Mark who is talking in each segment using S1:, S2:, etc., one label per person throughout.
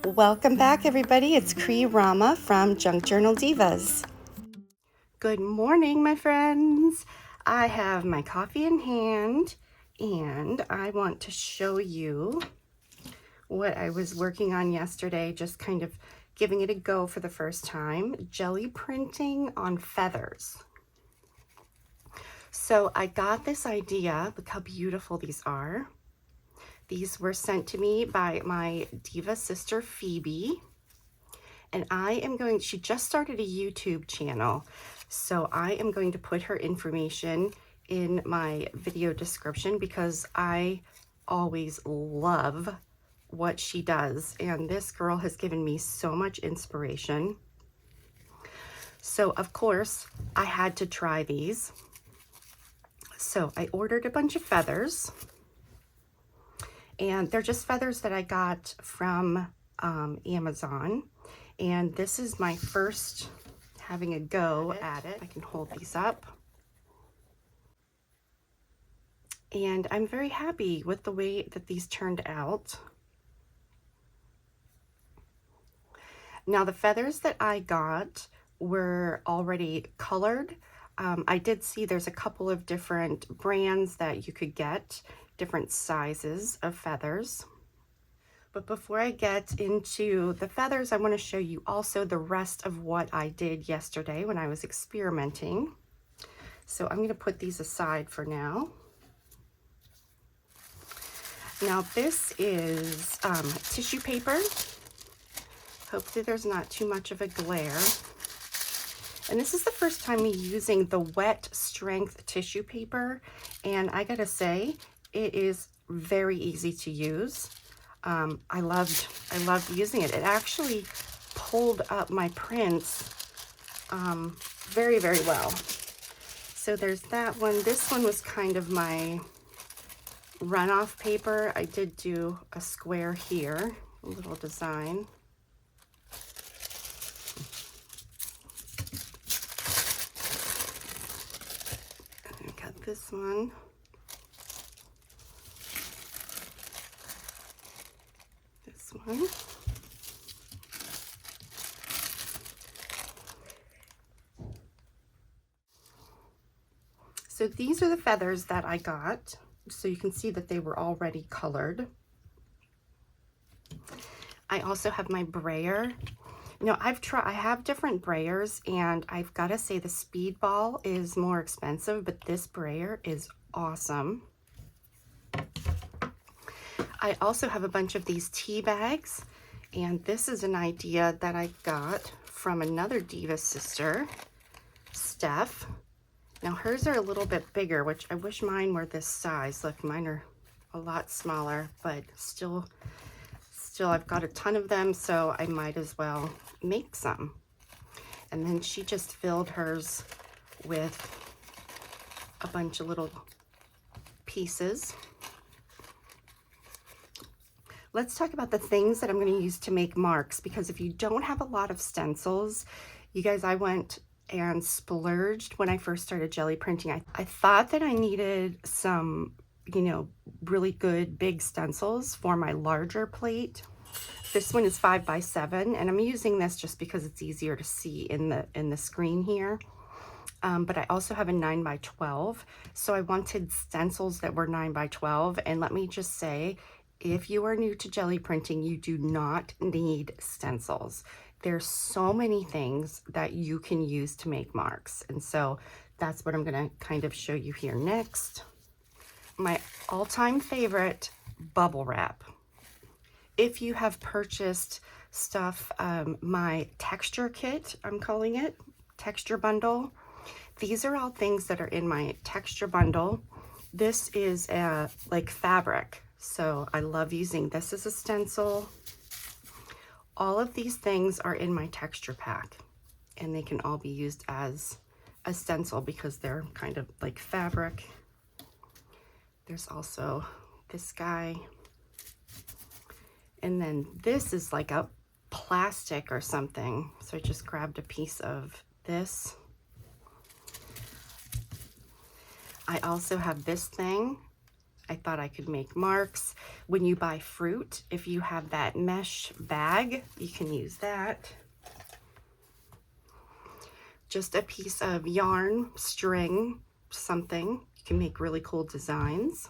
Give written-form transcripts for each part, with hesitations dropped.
S1: Welcome back, everybody. It's Rama from Junk Journal Divas. Good morning, my friends. I have my coffee in hand, and I want to show you what I was working on yesterday, just kind of giving it a go for the first time. Jelly printing on feathers. So I got this idea. Look how beautiful these are. These were sent to me by my diva sister, Phoebe. And she just started a YouTube channel. So I am going to put her information in my video description because I always love what she does. And this girl has given me so much inspiration. So of course, I had to try these. So I ordered a bunch of feathers. And they're just feathers that I got from Amazon. And this is my first having a go at it. I can hold these up. And I'm very happy with the way that these turned out. Now the feathers that I got were already colored. I did see there's a couple of different brands that you could get, different sizes of feathers. But before I get into the feathers, I want to show you also the rest of what I did yesterday when I was experimenting. So I'm going to put these aside for now. Now this is tissue paper. Hopefully there's not too much of a glare. And this is the first time me using the wet strength tissue paper. And I gotta say, it is very easy to use. I loved using it. It actually pulled up my prints very, very well. So there's that one. This one was kind of my runoff paper. I did do a square here, a little design. I got this one. One. So these are the feathers that I got. So you can see that they were already colored. I also have my brayer. Now I have different brayers, and I've got to say the Speedball is more expensive, but this brayer is awesome. I also have a bunch of these tea bags, and this is an idea that I got from another diva sister, Steph. Now hers are a little bit bigger, which I wish mine were this size. Look, mine are a lot smaller, but still I've got a ton of them, so I might as well make some. And then she just filled hers with a bunch of little pieces. Let's talk about the things that I'm going to use to make marks, because if you don't have a lot of stencils, you guys, I went and splurged when I first started jelly printing. I thought that I needed some, really good big stencils for my larger plate. This one is 5x7, and I'm using this just because it's easier to see in the screen here. But I also have a 9x12, so I wanted stencils that were 9x12, and let me just say, if you are new to jelly printing, you do not need stencils. There's so many things that you can use to make marks. And so that's what I'm gonna kind of show you here next. My all-time favorite, bubble wrap. If you have purchased stuff, my texture kit, I'm calling it, texture bundle. These are all things that are in my texture bundle. This is like fabric. So I love using this as a stencil. All of these things are in my texture pack, and they can all be used as a stencil because they're kind of like fabric. There's also this guy. And then this is like a plastic or something. So I just grabbed a piece of this. I also have this thing. I thought I could make marks. When you buy fruit, if you have that mesh bag, you can use that. Just a piece of yarn, string, something. You can make really cool designs.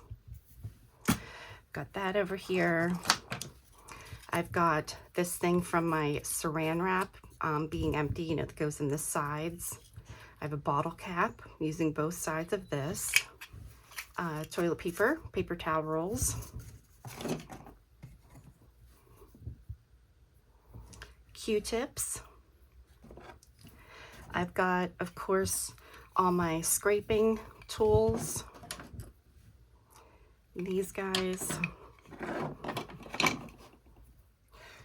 S1: Got that over here. I've got this thing from my saran wrap being empty, you know, that goes in the sides. I have a bottle cap using both sides of this. Toilet paper, paper towel rolls. Q-tips. I've got, of course, all my scraping tools. These guys.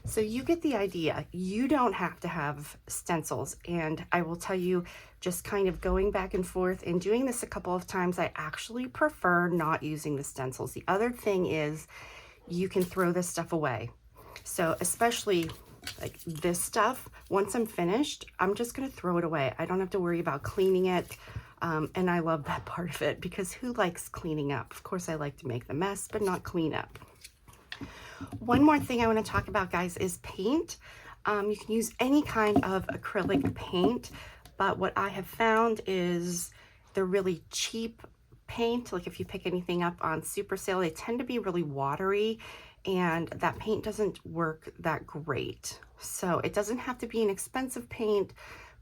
S1: So you get the idea. You don't have to have stencils. And I will tell you, just kind of going back and forth and doing this a couple of times, I actually prefer not using the stencils. The other thing is you can throw this stuff away. So especially like this stuff, once I'm finished, I'm just gonna throw it away. I don't have to worry about cleaning it. And I love that part of it, because who likes cleaning up? Of course, I like to make the mess, but not clean up. One more thing I want to talk about, guys, is paint. You can use any kind of acrylic paint, but what I have found is the really cheap paint, like if you pick anything up on super sale, they tend to be really watery, and that paint doesn't work that great. So it doesn't have to be an expensive paint,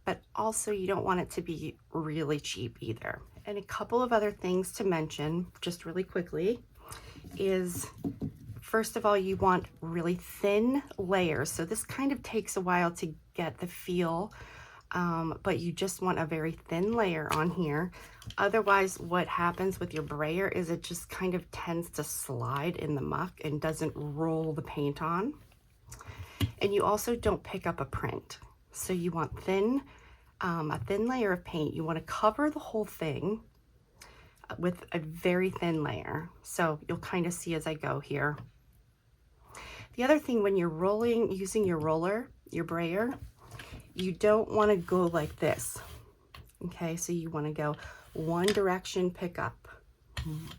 S1: but also you don't want it to be really cheap either. And a couple of other things to mention, just really quickly, is first of all, you want really thin layers. So this kind of takes a while to get the feel, but you just want a very thin layer on here. Otherwise, what happens with your brayer is it just kind of tends to slide in the muck and doesn't roll the paint on. And you also don't pick up a print. So you want a thin layer of paint. You want to cover the whole thing with a very thin layer. So you'll kind of see as I go here. The other thing, when you're rolling, using your roller, your brayer, you don't want to go like this. Okay, so you want to go one direction, pick up,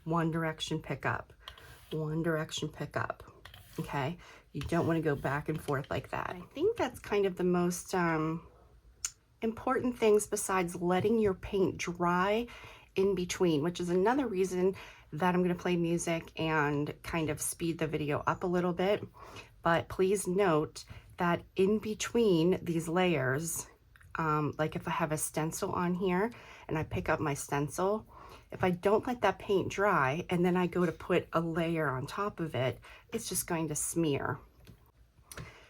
S1: one direction, pick up, one direction, pick up. Okay, you don't want to go back and forth like that. I think that's kind of the most important things, besides letting your paint dry in between, which is another reason that I'm going to play music and kind of speed the video up a little bit. But please note that in between these layers, like if I have a stencil on here and I pick up my stencil, if I don't let that paint dry and then I go to put a layer on top of it, it's just going to smear.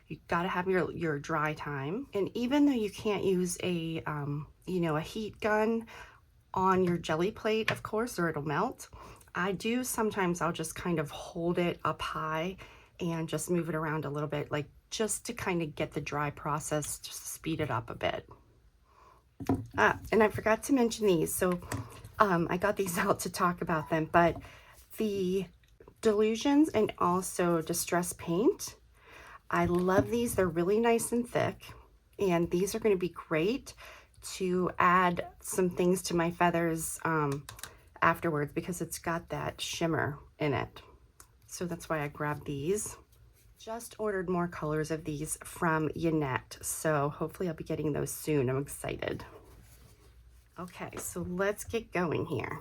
S1: You've got to have your dry time. And even though you can't use a, a heat gun on your jelly plate, of course, or it'll melt, sometimes I'll just kind of hold it up high and just move it around a little bit, like just to kind of get the dry process, just to speed it up a bit. And I forgot to mention these. So I got these out to talk about them, but the Delusions and also Distress Paint, I love these. They're really nice and thick, and these are going to be great to add some things to my feathers afterwards, because it's got that shimmer in it. So that's why I grabbed these. Just ordered more colors of these from YANETTE, so hopefully I'll be getting those soon. I'm excited. Okay, so let's get going here.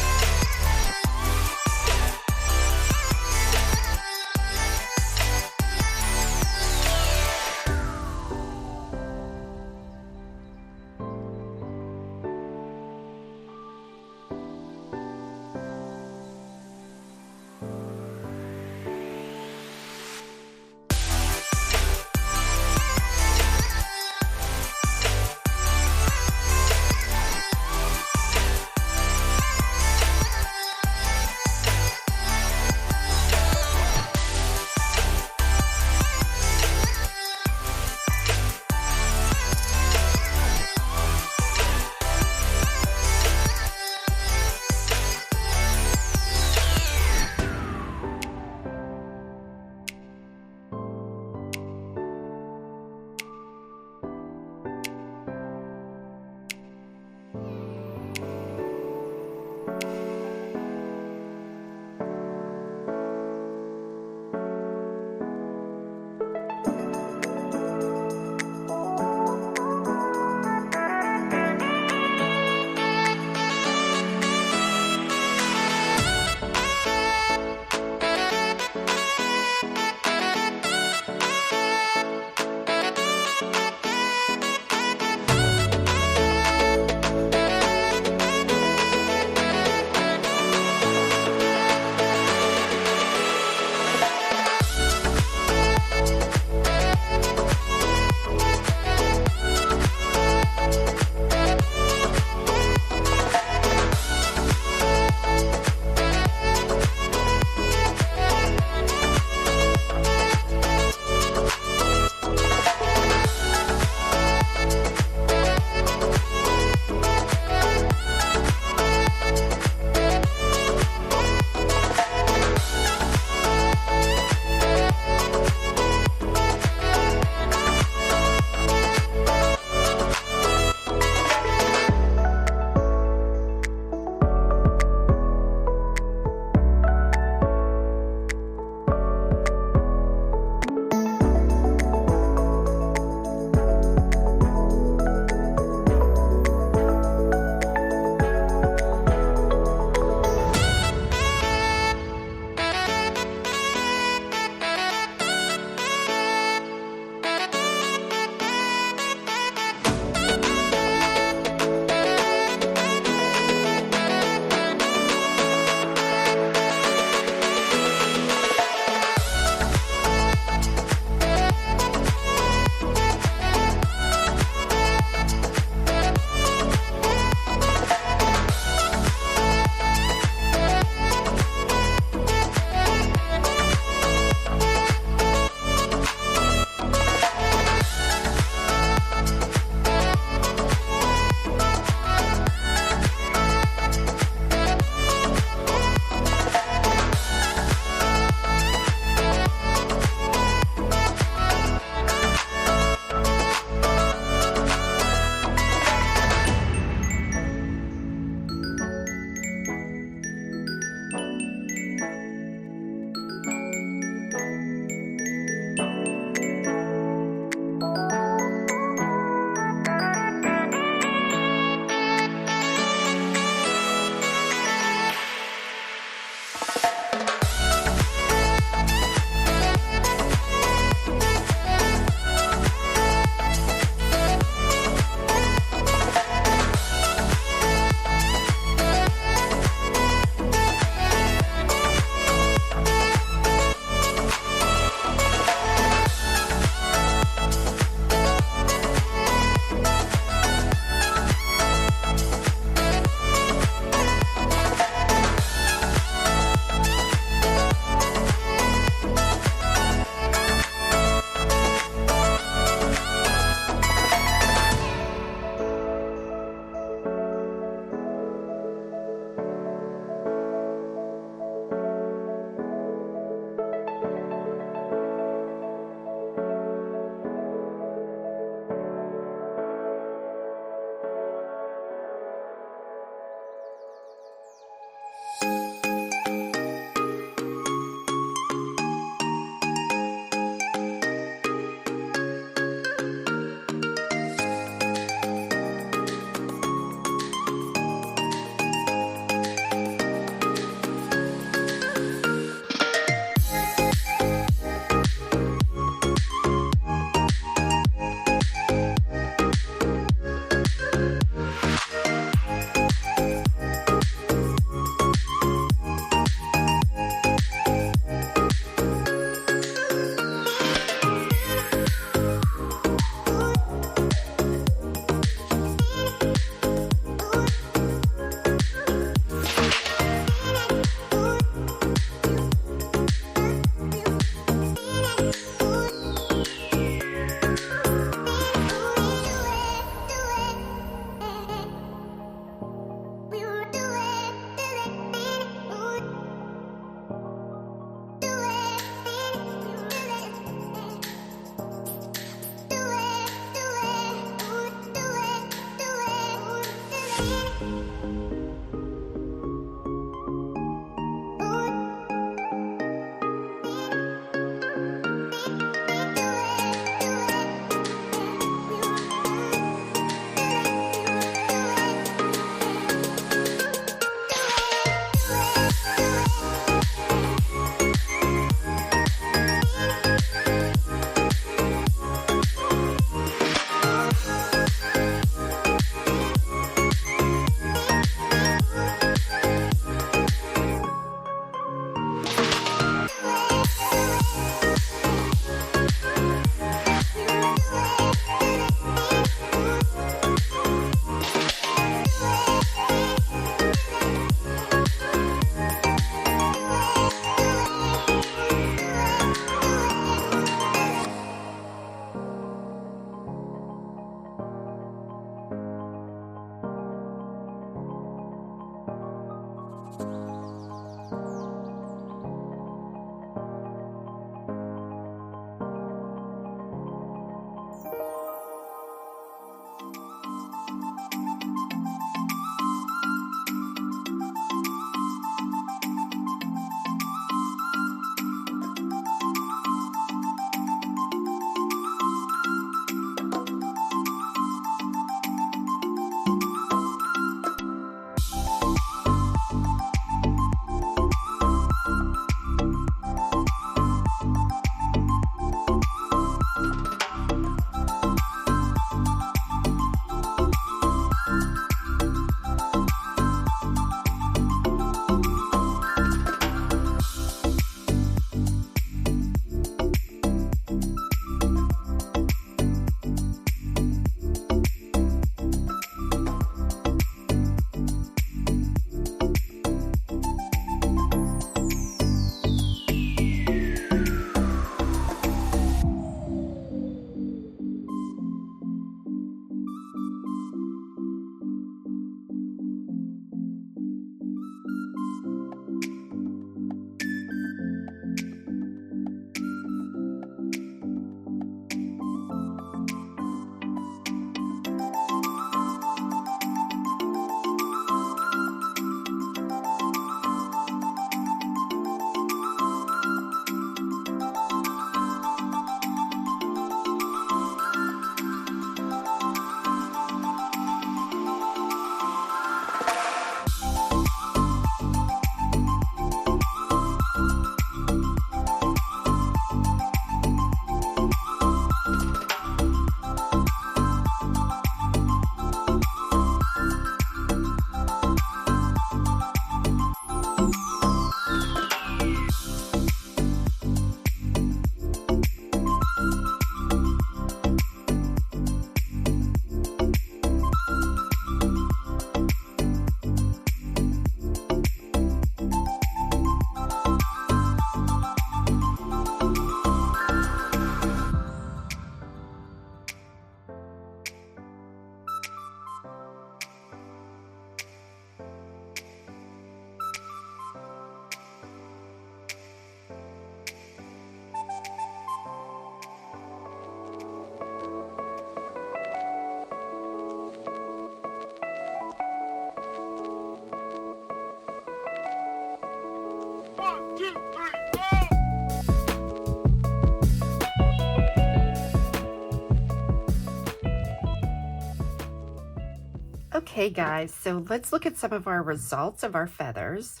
S1: Okay guys, so let's look at some of our results of our feathers.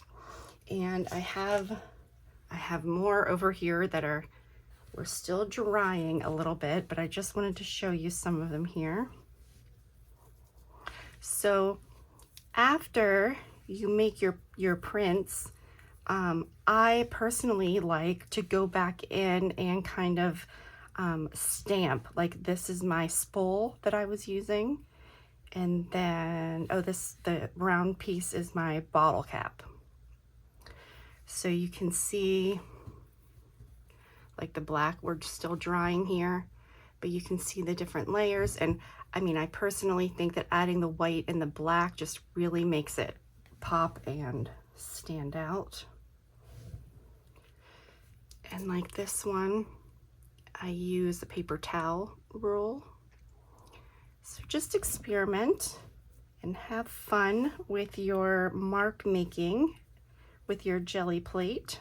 S1: And I have more over here that we're still drying a little bit, but I just wanted to show you some of them here. So after you make your prints, I personally like to go back in and kind of stamp. Like this is my spool that I was using. And then, the round piece is my bottle cap. So you can see like the black, we're still drying here, but you can see the different layers. And I mean, I personally think that adding the white and the black just really makes it pop and stand out. And like this one, I use the paper towel rule. So just experiment and have fun with your mark making with your jelly plate.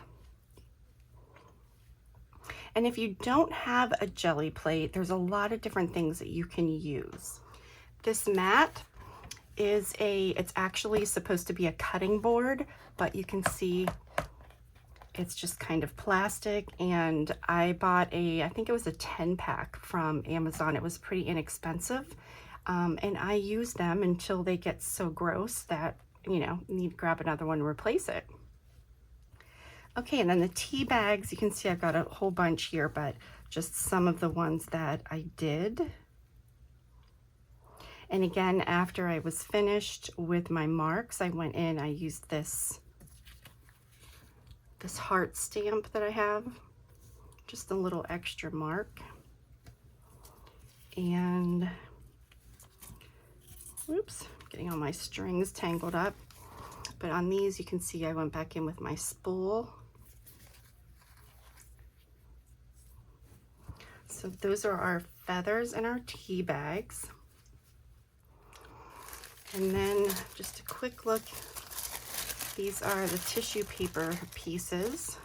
S1: And if you don't have a jelly plate, there's a lot of different things that you can use. This mat is it's actually supposed to be a cutting board, but you can see it's just kind of plastic. And I bought I think it was a 10-pack from Amazon. It was pretty inexpensive. And I use them until they get so gross that, you know, you need to grab another one and replace it. Okay, and then the tea bags, you can see I've got a whole bunch here, but just some of the ones that I did. And again, after I was finished with my marks, I went in, I used this heart stamp that I have, just a little extra mark. And, oops, getting all my strings tangled up. But on these, you can see I went back in with my spool. So those are our feathers and our tea bags. And then just a quick look, these are the tissue paper pieces.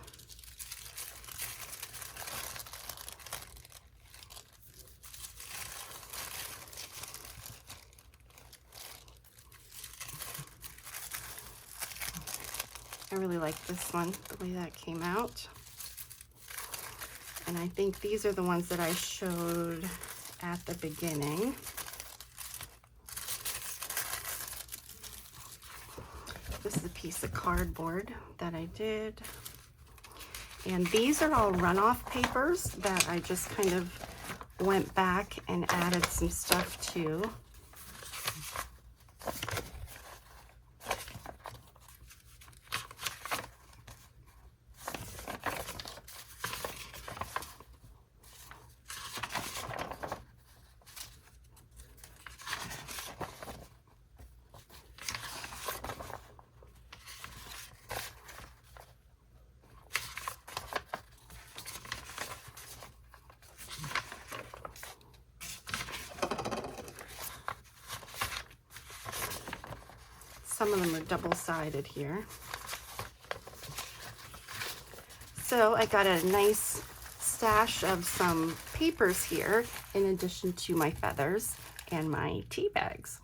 S1: I really like this one, the way that came out. And I think these are the ones that I showed at the beginning. This is a piece of cardboard that I did. And these are all runoff papers that I just kind of went back and added some stuff to. Some of them are double-sided here. So I got a nice stash of some papers here in addition to my feathers and my tea bags.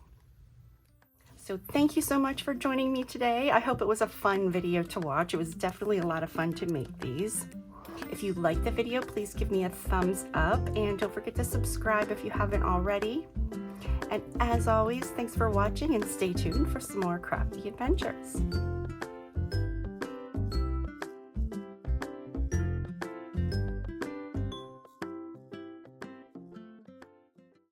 S1: So thank you so much for joining me today. I hope it was a fun video to watch. It was definitely a lot of fun to make these. If you liked the video, please give me a thumbs up and don't forget to subscribe if you haven't already. And as always, thanks for watching and stay tuned for some more crafty adventures.